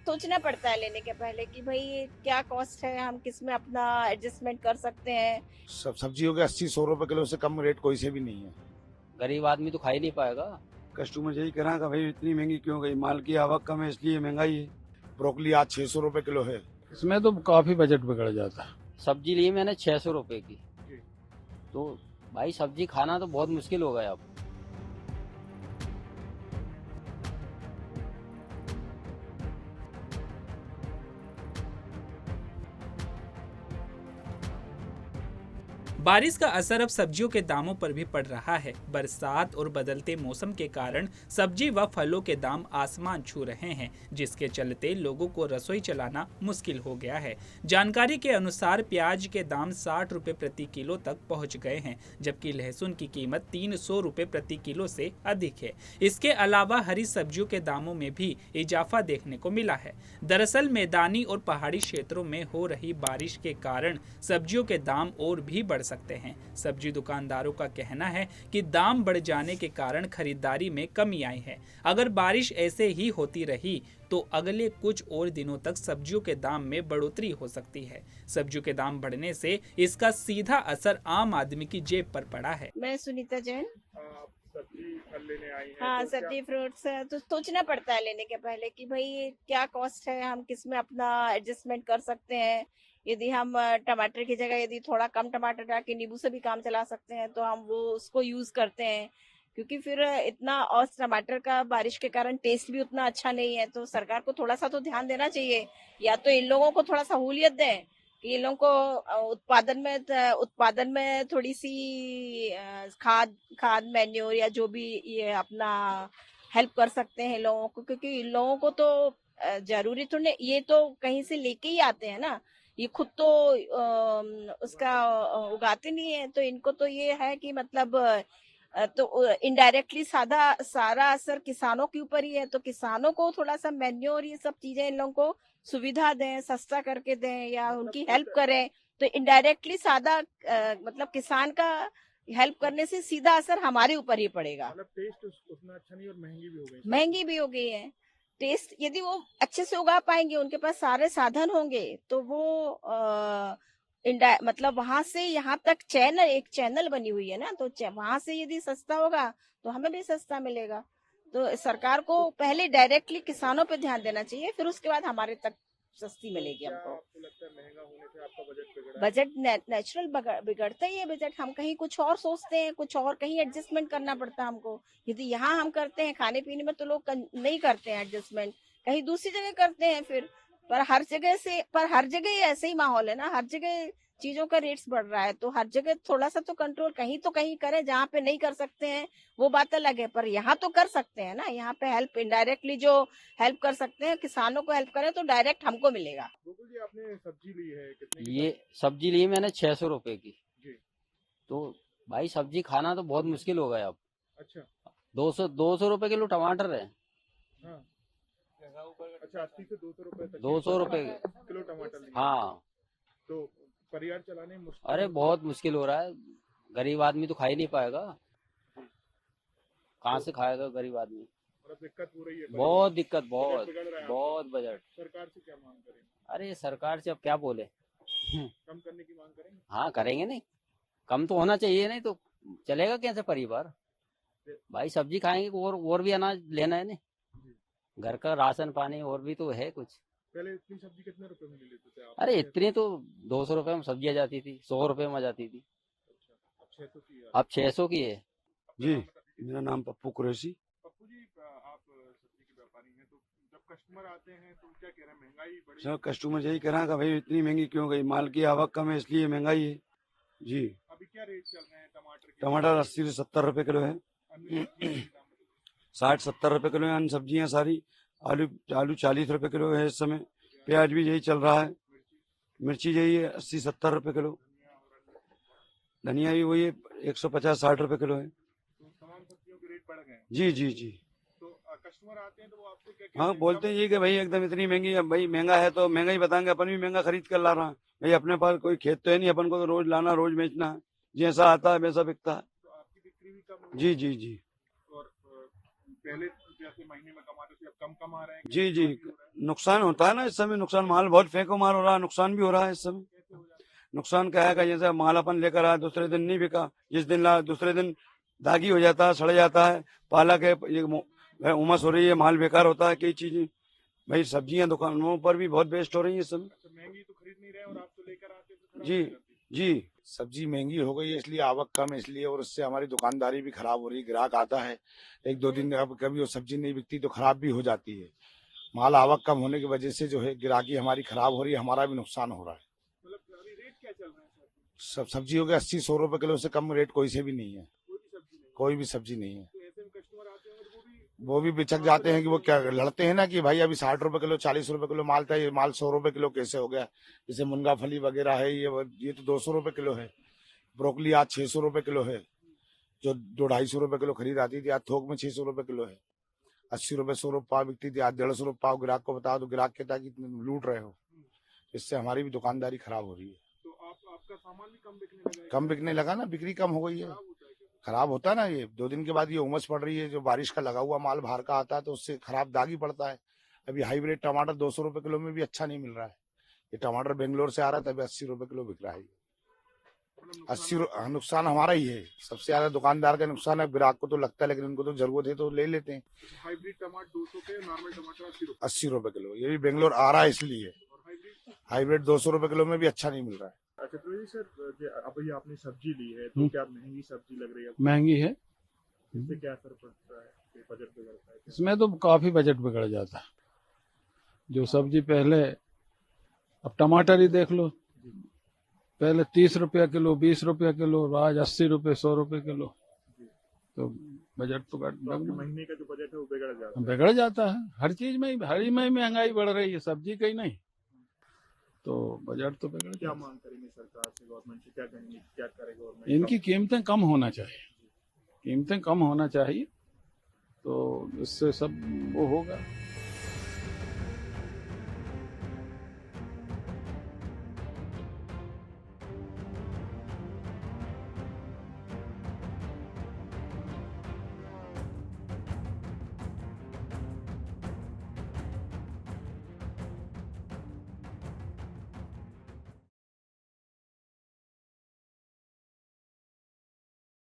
सोचना पड़ता है लेने के पहले कि भाई क्या कॉस्ट है, हम किस में अपना एडजस्टमेंट कर सकते हैं। सब सब्जियों के 80-100 रुपए किलो से कम रेट कोई से भी नहीं है। गरीब आदमी तो खा ही नहीं पाएगा। कस्टमर यही कह रहा है कि भाई इतनी महंगी क्यों गई, माल की आवक कम है इसलिए महंगाई है। ब्रोकली आज 600 रुपए किलो है। इसमें तो काफी बजट बिगड़ जाता है। सब्जी ली मैंने 600 रुपए की। तो भाई सब्जी खाना तो बहुत मुश्किल हो गया अब। बारिश का असर अब सब्जियों के दामों पर भी पड़ रहा है। बरसात और बदलते मौसम के कारण सब्जी व फलों के दाम आसमान छू रहे हैं, जिसके चलते लोगों को रसोई चलाना मुश्किल हो गया है। जानकारी के अनुसार प्याज के दाम 60 रुपए प्रति किलो तक पहुंच गए हैं, जबकि लहसुन की कीमत 300 रुपए प्रति किलो से अधिक है। इसके अलावा हरी सब्जियों के दामों में भी इजाफा देखने को मिला है। दरअसल मैदानी और पहाड़ी क्षेत्रों में हो रही बारिश के कारण सब्जियों के दाम और भी बढ़ सकते हैं। सब्जी दुकानदारों का कहना है कि दाम बढ़ जाने के कारण खरीदारी में कमी आई है। अगर बारिश ऐसे ही होती रही तो अगले कुछ और दिनों तक सब्जियों के दाम में बढ़ोतरी हो सकती है। सब्जियों के दाम बढ़ने से इसका सीधा असर आम आदमी की जेब पर पड़ा है। मैं सुनीता जैन। सब्जी फल लेने आई हैं हाँ, तो सब्जी फ्रूट्स तो सोचना पड़ता है लेने के पहले कि भाई क्या कॉस्ट है, हम किस में अपना एडजस्टमेंट कर सकते हैं। यदि हम टमाटर की जगह यदि थोड़ा कम टमाटर डाल के नींबू से भी काम चला सकते हैं तो हम वो उसको यूज करते हैं, क्योंकि फिर इतना, और टमाटर का बारिश के कारण टेस्ट भी उतना अच्छा नहीं है। तो सरकार को थोड़ा सा तो ध्यान देना चाहिए, या तो इन लोगों को थोड़ा सहूलियत दें कि इन लोगों को उत्पादन में थोड़ी सी खाद खाद मैन्योर या जो भी ये अपना हेल्प कर सकते हैं इन लोगों को, क्योंकि इन लोगों को तो जरूरी तो नहीं, ये तो कहीं से लेके ही आते हैं ना, ये खुद तो उसका उगाते नहीं है। तो इनको तो ये है कि मतलब तो इनडायरेक्टली सारा असर किसानों के ऊपर ही है। तो किसानों को थोड़ा सा मैन्योर ये सब चीजें इन लोगों को सुविधा दें, सस्ता करके दें या उनकी हेल्प करें, तो इनडायरेक्टली मतलब किसान का हेल्प करने से सीधा असर हमारे ऊपर ही पड़ेगा। मतलब टेस्ट उतना अच्छा नहीं और महंगी भी हो गई। महंगी भी हो गई है। टेस्ट यदि वो अच्छे से उगा पाएंगे, उनके पास सारे साधन होंगे, तो वो मतलब वहां से यहाँ तक एक चैनल बनी हुई है ना, तो वहां से यदि सस्ता होगा तो हमें भी सस्ता मिलेगा। तो सरकार को पहले डायरेक्टली किसानों पे ध्यान देना चाहिए, फिर उसके बाद हमारे तक सस्ती मिलेगी हमको। आपको लगता है महंगा होने से आपका बजट बिगड़ा है? बजट नेचुरल बिगड़ता ही है। बजट हम कहीं कुछ और सोचते हैं, कुछ और कहीं एडजस्टमेंट करना पड़ता है हमको। यदि यहाँ हम करते हैं खाने पीने में, तो लोग नहीं करते हैं एडजस्टमेंट, कहीं दूसरी जगह करते हैं फिर। पर हर जगह ही ऐसे ही माहौल है ना, हर जगह चीजों का रेट्स बढ़ रहा है, तो हर जगह थोड़ा सा तो कंट्रोल कहीं करें। जहाँ पे नहीं कर सकते हैं वो बात अलग है, पर यहाँ तो कर सकते हैं ना। यहाँ पे हेल्प इनडायरेक्टली जो हेल्प कर सकते हैं, किसानों को हेल्प करें तो डायरेक्ट हमको मिलेगा। गोकुल जी, आपने सब्जी ली है कितने की? ये सब्जी ली मैंने 600 रुपए की। जी। तो भाई सब्जी खाना तो बहुत मुश्किल हो गया अब। अच्छा। 200 रुपए किलो टमाटर है। हाँ। अच्छा, 80 से 200 रुपए तक 200 रुपए किलो टमाटर लिए। हाँ। तो परिवार चलाने में मुश्किल? अरे बहुत मुश्किल हो रहा है। गरीब आदमी तो खा ही नहीं पाएगा। कहाँ से खाएगा गरीब आदमी? मतलब दिक्कत हो रही है? बहुत दिक्कत, बहुत बिगड़ रहा है बहुत बजट। सरकार से क्या मांग करें? अरे सरकार से अब क्या बोले। कम करने की मांग करेंगे? हाँ करेंगे, नहीं कम तो होना चाहिए, नहीं तो चलेगा कैसे परिवार। भाई सब्जी खाएंगे और भी अनाज लेना है, नहीं घर का राशन पानी और भी तो है कुछ। पहले इतनी सब्जी कितने रुपए में लेते थे आप? अरे इतनी तो 200 रुपए में सब्जी आ जाती थी, 100 रुपए में आ जाती थी। अच्छा, अब 600 की है। अब 600 की है। जी, मेरा नाम पप्पू कुरैशी। पप्पू जी, आप सब्जी के व्यापारी हैं, तो जब कस्टमर आते हैं तो क्या कह रहे हैं, महंगाई बढ़ी? सर कस्टमर यही कह रहा है कि भाई इतनी महंगी क्यों गई, माल की आवक कम है इसलिए महंगाई है। जी। अभी क्या रेट चल रहे हैं टमाटर के? टमाटर 80 से 70 रुपए किलो है। अन्य सब्जियों के दाम? 60-70 रुपए किलो है। अन्य सब्जियां सारी, आलू आलू 40 रुपए किलो है इस समय। प्याज भी यही चल रहा है। मिर्ची यही है 80-70 रुपए किलो। धनिया भी वही है 150-60 रुपए किलो है। तो तमाम सब्जियों के रेट बढ़ गए हैं। जी जी जी। तो कस्टमर आते हैं तो वो आपसे क्या कहते हाँ, हैं? बोलते हैं ये कि भाई एकदम इतनी महंगी। अब भाई महंगा है तो महंगा ही बताएंगे, अपन भी महंगा खरीद कर ला रहा है भाई। अपने पास कोई खेत तो है नहीं, अपन को तो रोज लाना रोज बेचना है, जैसा आता है वैसा बिकता है। तो आपकी बिक्री भी कम हो जी जी जी। और पहले जैसे महीने में कमाते थे अब कम कमा रहे हैं? जी जी। नुकसान होता है ना इस समय, नुकसान माल बहुत फेंको माल हो रहा है, नुकसान भी हो रहा है इस समय। नुकसान क्या है, जैसे माल अपन लेकर आए दूसरे दिन नहीं बिका, जिस दिन ला दूसरे दिन दागी हो जाता है, सड़ जाता है, पालक है, ये उमस हो रही है, माल बेकार होता है, कई चीजें। भाई सब्जियां दुकानों पर भी बहुत वेस्ट हो रही है इस समय। अच्छा, महंगी तो खरीद नहीं रहे और आप तो लेकर आते हैं तो खराब जी हो जाती है। जी। सब्जी महंगी हो गई है इसलिए आवक कम है इसलिए, और उससे हमारी दुकानदारी भी खराब हो रही है। ग्राहक आता है एक दो दिन, अब कभी वो सब्जी नहीं बिकती तो खराब भी हो जाती है। माल आवक कम होने की वजह से जो है ग्राहकी हमारी खराब हो रही है, हमारा भी नुकसान हो रहा है। मतलब अभी रेट क्या चल रहा है सर? सब सब्जी हो गया 80-100 रुपए किलो से कम रेट कोई से भी नहीं है, कोई भी सब्जी नहीं है। कोई भी सब्जी नहीं है। तो ऐसे में कस्टमर आते हैं और वो भी बिचक जाते हैं कि वो क्या लड़ते हैं ना कि भाई अभी 60 रुपए किलो 40 रुपए किलो माल था, ये माल 100 रुपए किलो कैसे हो गया। जैसे मुनगा फली वगैरह है, ये तो 200 रुपए किलो है। ब्रोकली आज 600 रुपए किलो है, जो 200-250 रुपए किलो खरीद आती थी आज थोक में 600 रुपए किलो है। 80 रुपए 100 रुपए पाव बिकती थी, आज 150 रुपए पाव। ग्राहक को बताओ तो ग्राहक कहता है कि तुम लूट रहे हो। इससे हमारी भी दुकानदारी खराब हो रही है। तो आपका सामान भी कम बिकने लगा है? कम बिकने लगा ना, बिक्री कम हो गई है। खराब होता है क्या? खराब होता है ना, ये 2 दिन के बाद ये उमस पड़ रही है, जो बारिश का लगा हुआ माल बाहर का आता है तो उससे खराब दाग ही पड़ता है। अभी हाइब्रिड टमाटर 200 रुपए किलो में भी अच्छा नहीं मिल रहा है। ये टमाटर बेंगलोर से आ रहा है तभी 80 रुपए किलो बिक रहा है। मतलब 80 नुकसान हमारा ही है, सबसे ज्यादा दुकानदार का नुकसान है। ग्राहक को तो लगता है लेकिन उनको तो जरूरत है तो ले लेते हैं। हाइब्रिड टमाटर 200 के, नॉर्मल टमाटर 80 रुपए 80 रुपए किलो, ये भी बेंगलोर आ रहा है इसलिए। और हाइब्रिड। हाइब्रिड 200 रुपए किलो में भी अच्छा नहीं मिल रहा है। अच्छा तो ये सर, अब ये आपने सब्जी ली है तो क्या महंगी सब्जी लग रही है? महंगी है। इससे क्या असर पड़ता है? बजट बिगड़ता है क्या? इसमें तो काफी बजट बिगड़ जाता है। जो सब्जी पहले, अब टमाटर ही देख लो, पहले 30 रुपया किलो 20 रुपया किलो, आज 80 रुपये 100 रुपये किलो। तो बजट तो तो आपके महीने का जो बजट है वो बिगड़ जाता है। बिगड़ जाता है। हर चीज में महंगाई बढ़ रही है, सब्जी का ही नहीं, तो बजट तो बिगड़ क्या जाता मांग करेंगे सरकार से, गवर्नमेंट से क्या कहेंगे, क्या करे है। गवर्नमेंट? इनकी कीमतें कम होना चाहिए, कीमतें कम होना चाहिए, तो इससे सब वो होगा।